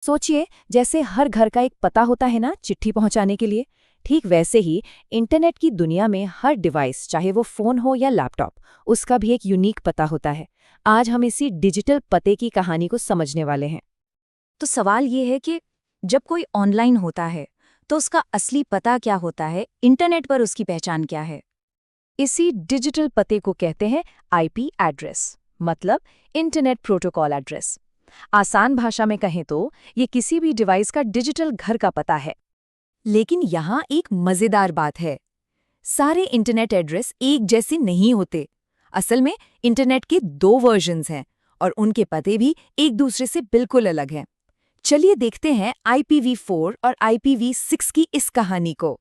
सोचिए, जैसे हर घर का एक पता होता है ना चिट्ठी पहुंचाने के लिए, ठीक वैसे ही इंटरनेट की दुनिया में हर डिवाइस, चाहे वो फोन हो या लैपटॉप, उसका भी एक यूनिक पता होता है। आज हम इसी डिजिटल पते की कहानी को समझने वाले हैं। तो सवाल ये है कि जब कोई ऑनलाइन होता है तो उसका असली पता क्या होता है, इंटरनेट पर उसकी पहचान क्या है। इसी डिजिटल पते को कहते हैं आईपी एड्रेस, मतलब इंटरनेट प्रोटोकॉल एड्रेस। आसान भाषा में कहें तो ये किसी भी डिवाइस का डिजिटल घर का पता है। लेकिन यहाँ एक मजेदार बात है, सारे इंटरनेट एड्रेस एक जैसे नहीं होते। असल में इंटरनेट के दो वर्जन्स हैं और उनके पते भी एक दूसरे से बिल्कुल अलग हैं। चलिए देखते हैं IPv4 और IPv6 की इस कहानी को।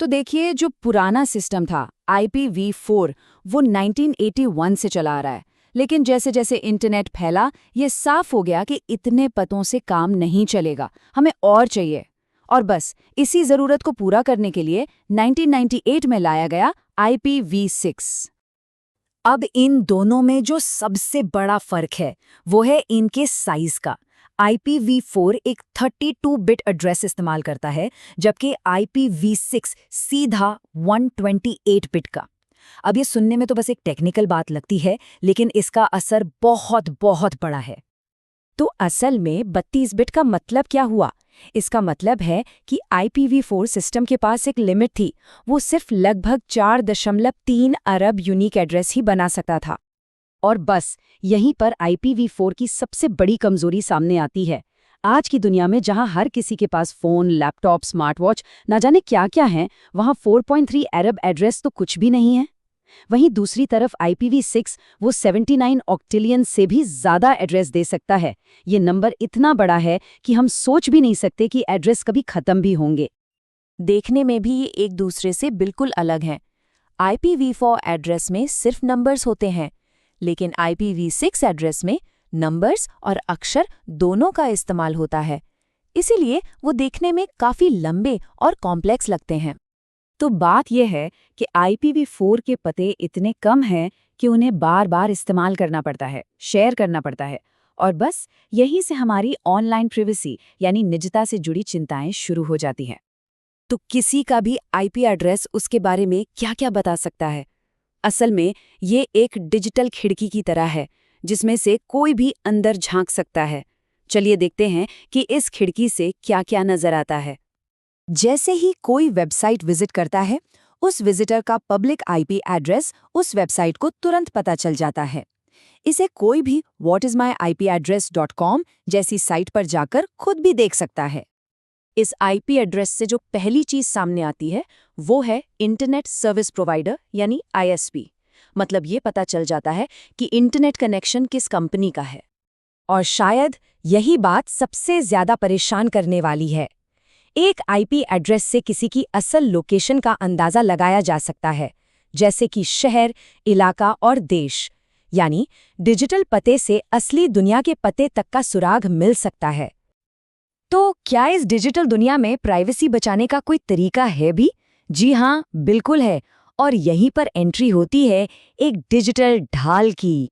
तो देखिए, जो पुराना सिस्टम था IPv4, वो 1981 से चला आ रहा है। लेकिन जैसे जैसे इंटरनेट फैला, ये साफ हो गया कि इतने पतों से काम नहीं चलेगा, हमें और चाहिए। और बस इसी ज़रूरत को पूरा करने के लिए 1998 में लाया गया IPv6। अब इन दोनों में जो सबसे बड़ा फर्क है वो है इनके साइज का। IPv4 एक 32 बिट एड्रेस इस्तेमाल करता है, जबकि IPv6 सीधा 128 बिट का। अब ये सुनने में तो बस एक टेक्निकल बात लगती है, लेकिन इसका असर बहुत बहुत बड़ा है। तो असल में 32 बिट का मतलब क्या हुआ? इसका मतलब है कि IPv4 सिस्टम के पास एक लिमिट थी। वो सिर्फ लगभग 4.3 अरब यूनिक एड्रेस ही बना सकता था। और बस यहीं पर IPv4 की सबसे बड़ी कमजोरी सामने आती है। आज की दुनिया में जहां हर किसी के पास फोन, लैपटॉप, स्मार्ट वॉच, ना जाने क्या क्या है, वहां 4.3 अरब एड्रेस तो कुछ भी नहीं है। वहीं दूसरी तरफ IPv6 वो 79 ऑक्टिलियन से भी ज़्यादा एड्रेस दे सकता है। ये नंबर इतना बड़ा है कि हम सोच भी नहीं सकते कि एड्रेस कभी ख़त्म भी होंगे। देखने में भी ये एक दूसरे से बिल्कुल अलग हैं। IPv4 एड्रेस में सिर्फ नंबर्स होते हैं, लेकिन IPv6 एड्रेस में नंबर्स और अक्षर दोनों का इस्तेमाल होता है। इसीलिए वो देखने में काफ़ी लंबे और कॉम्प्लेक्स लगते हैं। तो बात यह है कि IPv4 के पते इतने कम हैं कि उन्हें बार बार इस्तेमाल करना पड़ता है, शेयर करना पड़ता है। और बस यहीं से हमारी ऑनलाइन प्रिवेसी यानी निजता से जुड़ी चिंताएं शुरू हो जाती हैं। तो किसी का भी IP एड्रेस उसके बारे में क्या-क्या बता सकता है? असल में ये एक डिजिटल खिड़की की तरह है, जिसमें से कोई भी अंदर झांक सकता है। चलिए देखते हैं कि इस खिड़की से क्या-क्या नजर आता है। जैसे ही कोई वेबसाइट विजिट करता है, उस विजिटर का पब्लिक IP एड्रेस उस वेबसाइट को तुरंत पता चल जाता है। इसे कोई भी whatismyipaddress.com जैसी साइट पर जाकर खुद भी देख सकता है। इस IP एड्रेस से जो पहली चीज सामने आती है, वो है इंटरनेट सर्विस प्रोवाइडर यानी ISP। मतलब ये पता चल जाता है कि इंटरनेट कनेक्शन किस कंपनी का है। और शायद यही बात सबसे ज्यादा परेशान करने वाली है। एक IP एड्रेस से किसी की असल लोकेशन का अंदाजा लगाया जा सकता है, जैसे कि शहर, इलाका और देश। यानी डिजिटल पते से असली दुनिया के पते तक का सुराग मिल सकता है। तो क्या इस डिजिटल दुनिया में प्राइवेसी बचाने का कोई तरीका है भी? जी हाँ, बिल्कुल है। और यहीं पर एंट्री होती है एक डिजिटल ढाल की।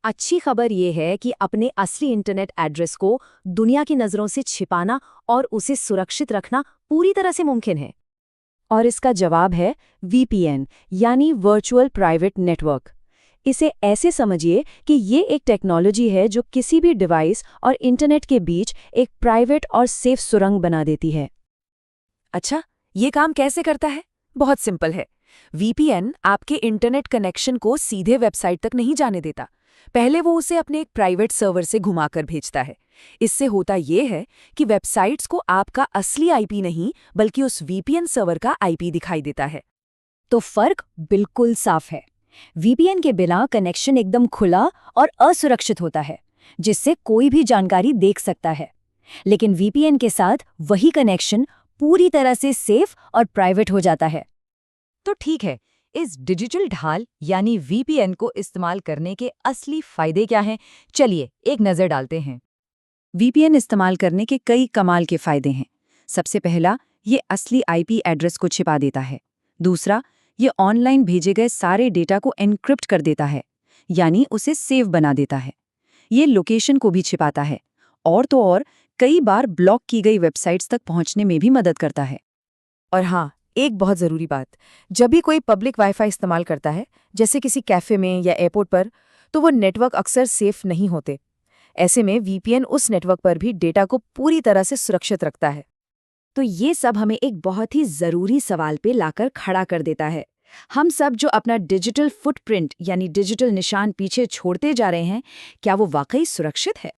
अच्छी खबर ये है कि अपने असली इंटरनेट एड्रेस को दुनिया की नज़रों से छिपाना और उसे सुरक्षित रखना पूरी तरह से मुमकिन है। और इसका जवाब है VPN यानी वर्चुअल प्राइवेट नेटवर्क। इसे ऐसे समझिए कि ये एक टेक्नोलॉजी है जो किसी भी डिवाइस और इंटरनेट के बीच एक प्राइवेट और सेफ सुरंग बना देती है। अच्छा, ये काम कैसे करता है? बहुत सिंपल है। VPN आपके इंटरनेट कनेक्शन को सीधे वेबसाइट तक नहीं जाने देता। पहले वो उसे अपने एक प्राइवेट सर्वर से घुमाकर भेजता है। इससे होता ये है कि वेबसाइट्स को आपका असली IP नहीं, बल्कि उस VPN सर्वर का IP दिखाई देता है। तो फर्क बिल्कुल साफ है। VPN के बिना कनेक्शन एकदम खुला और असुरक्षित होता है, जिससे कोई भी जानकारी देख सकता है। लेकिन VPN के साथ वही कनेक्शन पूरी तरह से सेफ और प्राइवेट हो जाता है। तो ठीक है, इस डिजिटल ढाल यानी VPN को इस्तेमाल करने के असली फायदे क्या हैं? चलिए एक नज़र डालते हैं। VPN इस्तेमाल करने के कई कमाल के फायदे हैं। सबसे पहला, ये असली IP एड्रेस को छिपा देता है। दूसरा, ये ऑनलाइन भेजे गए सारे डेटा को एन्क्रिप्ट कर देता है, यानी उसे सेव बना देता है। ये लोकेशन को भी छिपाता है। और तो और, कई बार ब्लॉक की गई वेबसाइट्स तक पहुंचने में भी मदद करता है। और हाँ, एक बहुत ज़रूरी बात, जब भी कोई पब्लिक वाईफाई इस्तेमाल करता है, जैसे किसी कैफ़े में या एयरपोर्ट पर, तो वो नेटवर्क अक्सर सेफ नहीं होते। ऐसे में वीपीएन उस नेटवर्क पर भी डेटा को पूरी तरह से सुरक्षित रखता है। तो ये सब हमें एक बहुत ही ज़रूरी सवाल पे लाकर खड़ा कर देता है। हम सब जो अपना डिजिटल फुटप्रिंट यानी डिजिटल निशान पीछे छोड़ते जा रहे हैं, क्या वो वाकई सुरक्षित है?